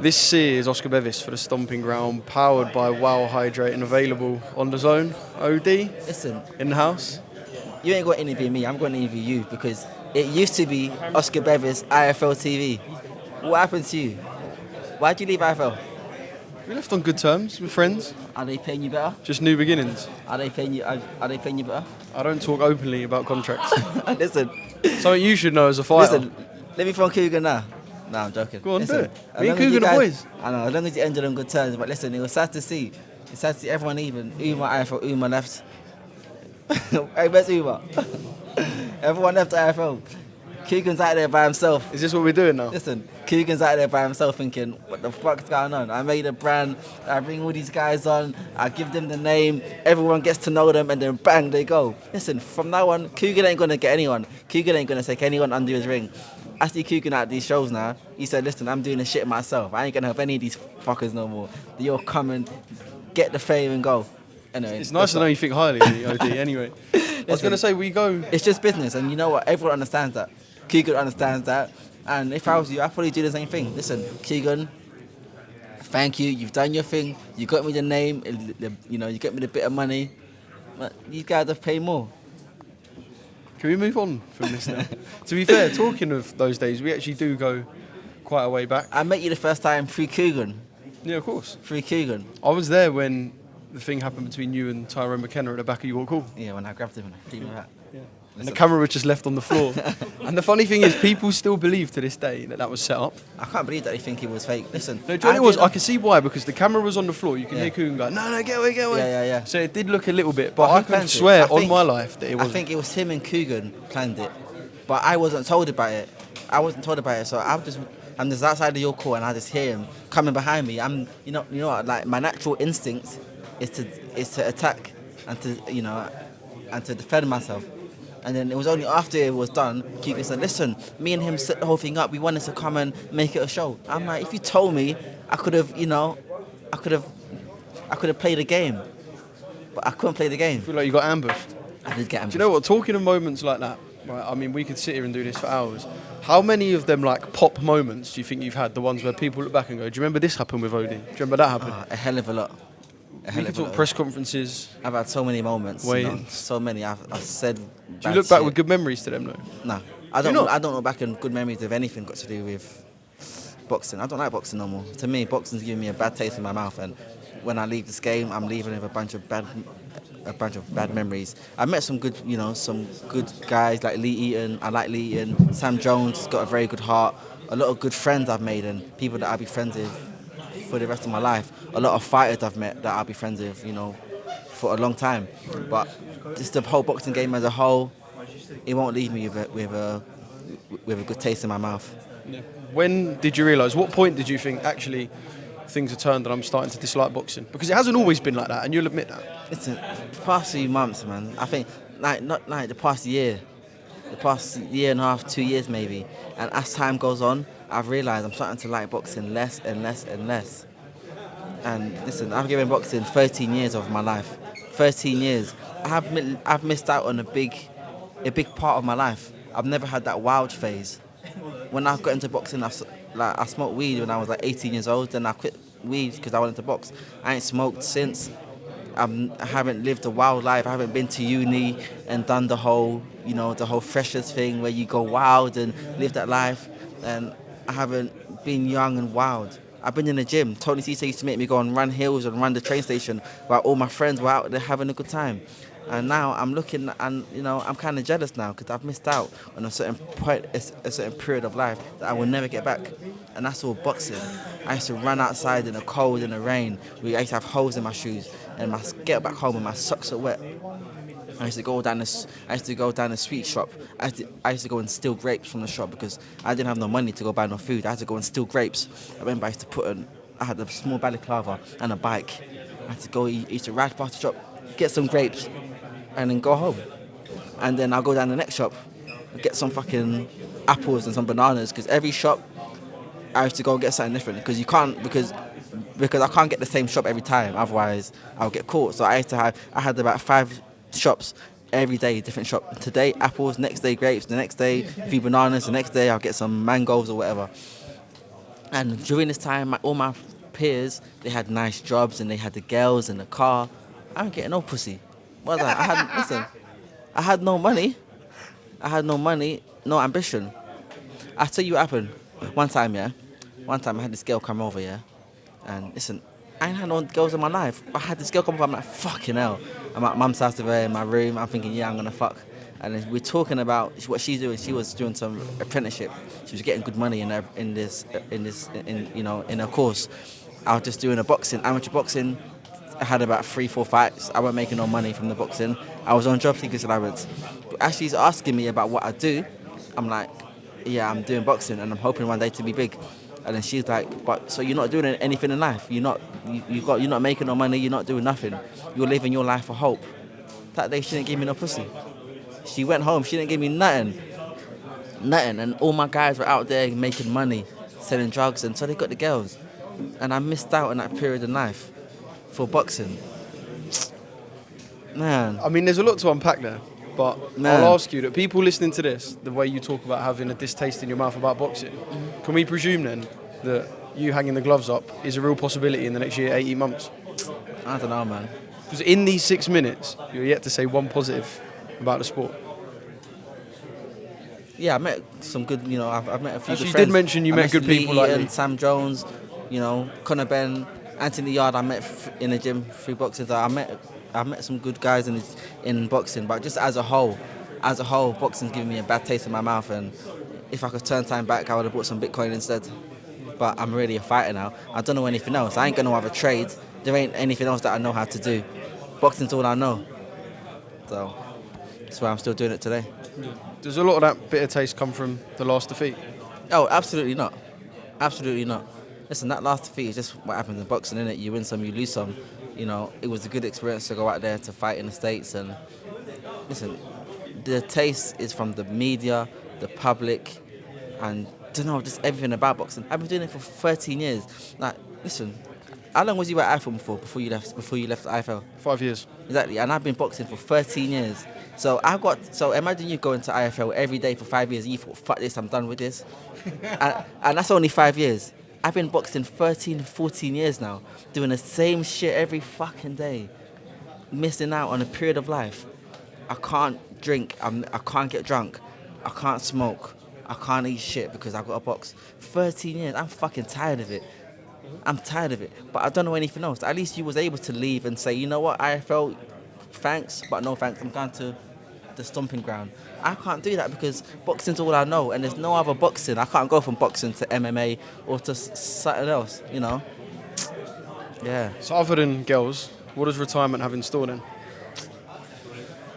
This is Oscar Bevis for the Stomping Ground, powered by Wow Hydrate and available on the zone. OD, Listen, in the house. you ain't going to interview me, I'm going to interview you because it used to be Oscar Bevis, IFL TV. What happened to you? Why'd you leave IFL? We left on good terms, we're friends. Are they paying you better? Just new beginnings. Are they paying you better? I don't talk openly about contracts. Listen, Something you should know as a fighter. listen, let me phone Cougar now. No, I'm joking. Go on, listen, do it. as Me long and as you Cougar the guys- boys. I know, as long as you ended on good terms. But listen, it was sad to see. It's sad to see everyone even. Uma, IFL, Uma left. Hey, where's Uma? Everyone left IFL. Keegan's out there by himself. Is this what we're doing now? Listen, Keegan's out there by himself thinking, what the fuck's going on? I made a brand, I bring all these guys on, I give them the name, everyone gets to know them, and then bang, they go. Listen, from now on, Keegan ain't going to get anyone. Keegan ain't going to take anyone under his ring. I see Keegan at these shows now. He said, listen, I'm doing this shit myself. I ain't going to have any of these fuckers no more. They all come and get the fame and go. Anyway, It's nice to know you think highly of me, OD, anyway. I was going to say, we go... it's just business, and you know what? Everyone understands that. Keegan understands that. And if I was you, I'd probably do the same thing. Listen, Keegan, thank you. You've done your thing. You got me the name. You know, you got me the bit of money. But these guys have paid more. Can we move on from this now? To be fair, talking of those days, we actually do go quite a way back. I met you the first time through Keegan. Yeah, of course. Through Keegan. I was there when the thing happened between you and Tyrone McKenna at the back of York Hall. Yeah, when I grabbed him and I threw him out. And the camera was just left on the floor. And the funny thing is, people still believe to this day that was set up. I can't believe that they think it was fake. Listen. No, do you know what it was? I can see why, because the camera was on the floor. You can hear Coogan go, no, get away. Yeah. So it did look a little bit, but Who I can planned it? swear I on think- my life that it I wasn't. think it was him and Coogan planned it, but I wasn't told about it. So I'm just outside of your call and I just hear him coming behind me. You know what? Like my natural instinct is to attack and to defend myself. And then it was only after it was done, Keegan said, listen, me and him set the whole thing up. We wanted to come and make it a show. I'm like, if you told me, I could have played the game, but I couldn't play the game. I feel like you got ambushed. I did get ambushed. Do you know what? Talking of moments like that, right? I mean, we could sit here and do this for hours. How many of them, like, pop moments do you think you've had? The ones where people look back and go, do you remember this happened with Odie? Do you remember that happened? A hell of a lot. We can talk press conferences. I've had so many moments. Weigh-ins. So many. I've said. Do you look back with good memories to them, though? No, I don't look back in good memories of anything got to do with boxing. I don't like boxing no more. To me, boxing's giving me a bad taste in my mouth, and when I leave this game, I'm leaving with a bunch of bad memories. I met some good guys like Lee Eaton. I like Lee Eaton. Sam Jones got a very good heart. A lot of good friends I've made and people that I'll be friends with for the rest of my life. A lot of fighters I've met that I'll be friends with, for a long time. But just the whole boxing game as a whole, it won't leave me with a good taste in my mouth. Yeah. When did you realise? What point did you think actually things have turned and I'm starting to dislike boxing? Because it hasn't always been like that, and you'll admit that. Listen, the past few months, man. I think not like the past year and a half, 2 years maybe. And as time goes on, I've realised I'm starting to like boxing less and less and less. And listen, I've given boxing 13 years of my life. 13 years. I've missed out on a big part of my life. I've never had that wild phase. When I got into boxing, I smoked weed when I was like 18 years old. Then I quit weed because I wanted to box. I ain't smoked since. I haven't lived a wild life. I haven't been to uni and done the whole freshers thing where you go wild and live that life. And I haven't been young and wild. I've been in the gym. Tony Cisse used to make me go and run hills and run the train station while all my friends were out there having a good time. And now I'm looking and, I'm kind of jealous now because I've missed out on a certain point, a certain period of life that I will never get back. And that's all boxing. I used to run outside in the cold, in the rain. I used to have holes in my shoes and get back home and my socks are wet. I used to go down the sweet shop. I used to go and steal grapes from the shop because I didn't have no money to go buy no food. I had to go and steal grapes. I remember I had a small balaclava and a bike. I used to ride past the shop, get some grapes, and then go home. And then I'll go down the next shop and get some fucking apples and some bananas because every shop I used to go and get something different because I can't get the same shop every time. Otherwise, I'll get caught. So I had about 5 shops every day, different shop. Today, apples, next day, grapes, the next day, a few bananas, the next day, I'll get some mangoes or whatever. And during this time, all my peers, they had nice jobs and they had the girls and the car. I ain't getting no pussy. What was that? I had no money. I had no money, no ambition. I'll tell you what happened. One time I had this girl come over, yeah. And listen, I ain't had no girls in my life. I had this girl come over, I'm like, fucking hell. I'm at mum's house with her in my room. I'm thinking, yeah, I'm gonna fuck. And then we're talking about what she's doing. She was doing some apprenticeship. She was getting good money in her course. I was just doing amateur boxing. I had about 3-4 fights. I wasn't making no money from the boxing. I was on job seekers allowance. But as she's asking me about what I do, I'm like, yeah, I'm doing boxing and I'm hoping one day to be big. And then she's like, but so you're not doing anything in life? You're not making no money. You're not doing nothing. You're living your life for hope. That day she didn't give me no pussy. She went home. She didn't give me nothing. And all my guys were out there making money, selling drugs, and so they got the girls. And I missed out on that period in life for boxing. Man. I mean, there's a lot to unpack there, but I'll ask you that people listening to this, the way you talk about having a distaste in your mouth about boxing, can we presume then that you hanging the gloves up is a real possibility in the next year, 18 months? I don't know, man. Because in these 6 minutes, you're yet to say one positive about the sport. Yeah, I met some good, I've met a few good friends. You did mention you met good people like Eaton, me. Sam Jones, Conor Ben, Anthony Yard. I met in the gym through boxing. I met some good guys in boxing, but just as a whole, boxing's giving me a bad taste in my mouth. And if I could turn time back, I would have bought some Bitcoin instead. But I'm really a fighter now. I don't know anything else. I ain't gonna have a trade. There ain't anything else that I know how to do. Boxing's all I know. So that's why I'm still doing it today. Does a lot of that bitter taste come from the last defeat? Oh, absolutely not. Absolutely not. Listen, that last defeat is just what happens in boxing, innit? You win some, you lose some. It was a good experience to go out there to fight in the States. And listen, the taste is from the media, the public, and just everything about boxing. I've been doing it for 13 years. Like, listen, how long was you at IFL before you left IFL? 5 years. Exactly, and I've been boxing for 13 years. So imagine you going to IFL every day for 5 years and you thought, fuck this, I'm done with this. and that's only 5 years. I've been boxing 13, 14 years now, doing the same shit every fucking day, missing out on a period of life. I can't drink, I can't get drunk, I can't smoke, I can't eat shit because I've got a box. 13 years, I'm fucking tired of it. I'm tired of it, but I don't know anything else. At least you was able to leave and say, you know what, IFL, thanks, but no thanks. I'm going to the stomping ground. I can't do that because boxing's all I know, and there's no other boxing. I can't go from boxing to MMA or to something else, Yeah. So other than girls, what does retirement have in store then?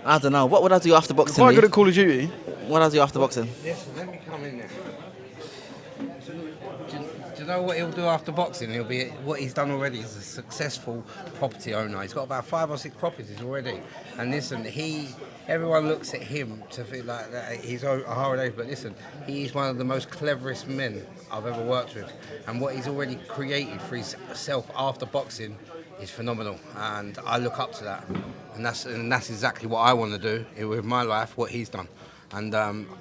I don't know. What would I do after boxing? You're quite good at Call of Duty. What would I do after boxing? Yes, let me come in there. Do you know what he'll do after boxing? What he's done already is a successful property owner. He's got about 5 or 6 properties already. And listen, everyone looks at him to feel like that he's Ohara Davies, but listen, he is one of the most cleverest men I've ever worked with. And what he's already created for himself after boxing is phenomenal. And I look up to that. And that's exactly what I want to do with my life, what he's done. And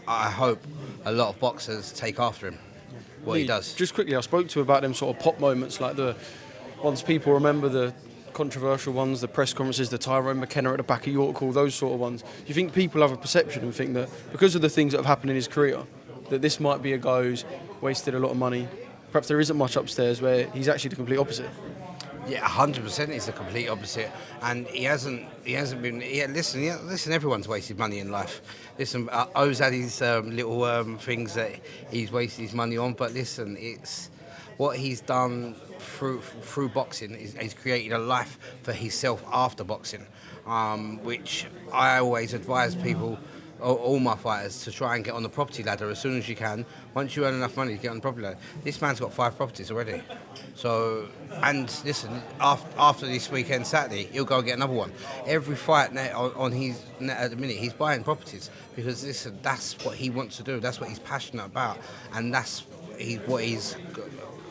I hope a lot of boxers take after him. What he does. Just quickly, I spoke to about them sort of pop moments, like the ones people remember, the controversial ones, the press conferences, the Tyrone McKenna at the back of York Hall, those sort of ones. Do you think people have a perception and think that because of the things that have happened in his career, that this might be a guy who's wasted a lot of money? Perhaps there isn't much upstairs, where he's actually the complete opposite. Yeah, 100% is the complete opposite, and he hasn't been. Yeah, listen, everyone's wasted money in life. Listen, O's had his little things that he's wasted his money on, but listen, it's what he's done through boxing. He's created a life for himself after boxing, which I always advise people. All my fighters to try and get on the property ladder as soon as you can. Once you earn enough money to get on the property ladder. This man's got 5 properties already. So, and listen, after this weekend, Saturday, he'll go and get another one. Every fight on his net at the minute, he's buying properties because listen, that's what he wants to do. That's what he's passionate about, and that's what he's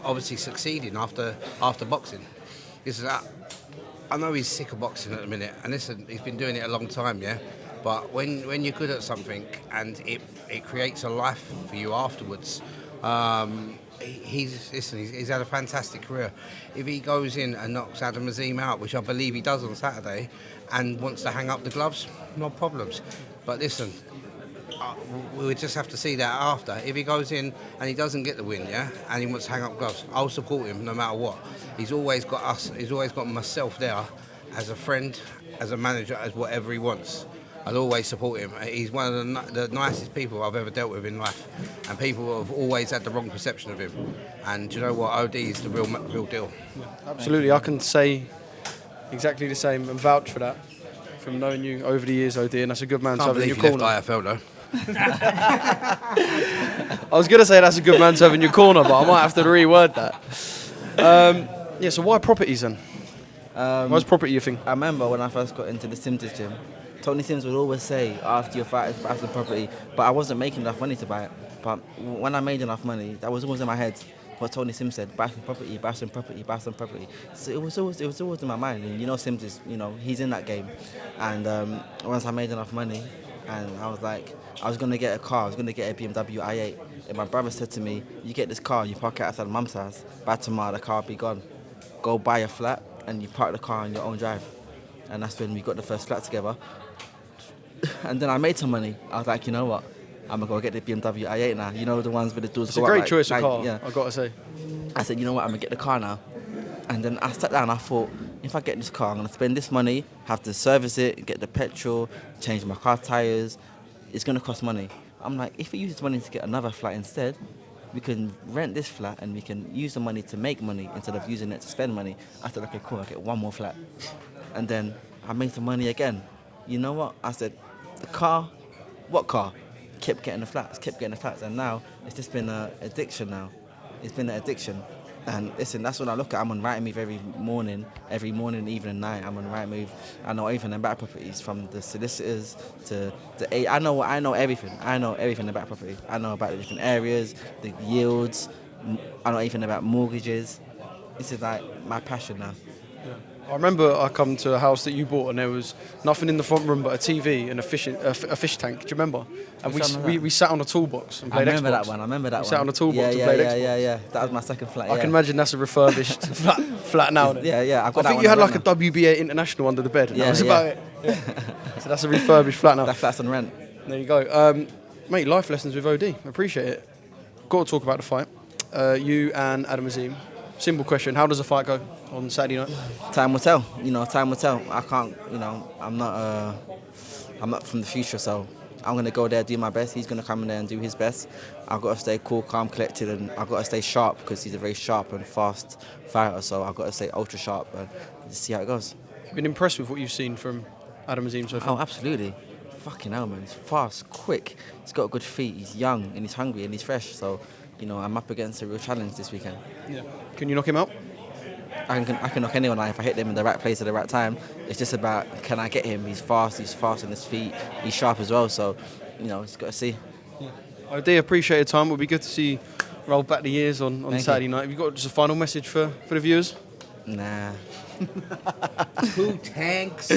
obviously succeeding after boxing. Listen, I know he's sick of boxing at the minute, and listen, he's been doing it a long time, yeah. But when you're good at something and it creates a life for you afterwards, He's had a fantastic career. If he goes in and knocks Azim out, which I believe he does on Saturday, and wants to hang up the gloves, no problems. But listen, we would just have to see that after. If he goes in and he doesn't get the win, yeah, and he wants to hang up gloves, I'll support him no matter what. He's always got us. He's always got myself there as a friend, as a manager, as whatever he wants. I'll always support him. He's one of the nicest people I've ever dealt with in life, and people have always had the wrong perception of him. And do you know what? OD is the real deal. Absolutely, I can say exactly the same and vouch for that from knowing you over the years, OD, and that's a good man to have in your corner. Left IFL though. I was going to say that's a good man to have in your corner, but I might have to reword that. So why properties then? Why's property your thing? I remember when I first got into the Sims gym, Tony Sims would always say, after your fight, buy some property, but I wasn't making enough money to buy it. But when I made enough money, that was always in my head. What Tony Sims said, buy some property, buy some property, buy some property. So it was always in my mind. And you know, Sims is, he's in that game. And once I made enough money, and I was like, I was gonna get a car. I was gonna get a BMW i8. And my brother said to me, "You get this car, you park it outside Mum's house. By tomorrow, the car will be gone. Go buy a flat, and you park the car on your own drive." And that's when we got the first flat together. And then I made some money. I was like, you know what? I'm gonna go get the BMW i8 now. You know, the ones with the doors. It's a great choice of car, yeah. I've got to say. I said, you know what? I'm gonna get the car now. And then I sat down and I thought, if I get this car, I'm gonna spend this money, have to service it, get the petrol, change my car tires. It's gonna cost money. I'm like, if we use this money to get another flat instead, we can rent this flat and we can use the money to make money instead of using it to spend money. I said, okay, cool, I'll get one more flat. And then I made some money again. You know what? I said, the car, what car? Kept getting the flats, and now it's just been an addiction now. It's been an addiction. And listen, that's what I look at. I'm on Rightmove every morning, evening, night. I'm on Rightmove. I know everything about properties, from the solicitors to the I know everything. I know everything about property. I know about the different areas, the yields. I know everything about mortgages. This is like my passion now. I remember I come to a house that you bought and there was nothing in the front room but a TV and a fish tank. Do you remember? And we sat on a toolbox and played Xbox. I remember that one. We sat on a toolbox and played Xbox. Yeah. That was my second flat. I can imagine that's a refurbished flat now. Then. Yeah. I think you had like a WBA International under the bed. And that was about it. Yeah. So that's a refurbished flat now. That flat's on rent. There you go. Mate, life lessons with OD. I appreciate it. Got to talk about the fight. You and Azim. Simple question. How does the fight go on Saturday night? Time will tell. Time will tell. I can't, I'm not from the future, so I'm going to go there, do my best. He's going to come in there and do his best. I've got to stay cool, calm, collected, and I've got to stay sharp because he's a very sharp and fast fighter, so I've got to stay ultra sharp and see how it goes. Been impressed with what you've seen from Azim so far? Oh, absolutely. Fucking hell, man. He's fast, quick. He's got good feet. He's young and he's hungry and he's fresh, so, I'm up against a real challenge this weekend. Yeah. Can you knock him out? I can knock anyone out if I hit them in the right place at the right time. It's just about, can I get him? He's fast on his feet. He's sharp as well, so, it's got to see. Yeah. I do appreciate your time. It would be good to see you roll back the years on Saturday night. Have you got just a final message for the viewers? Nah. Who tanks?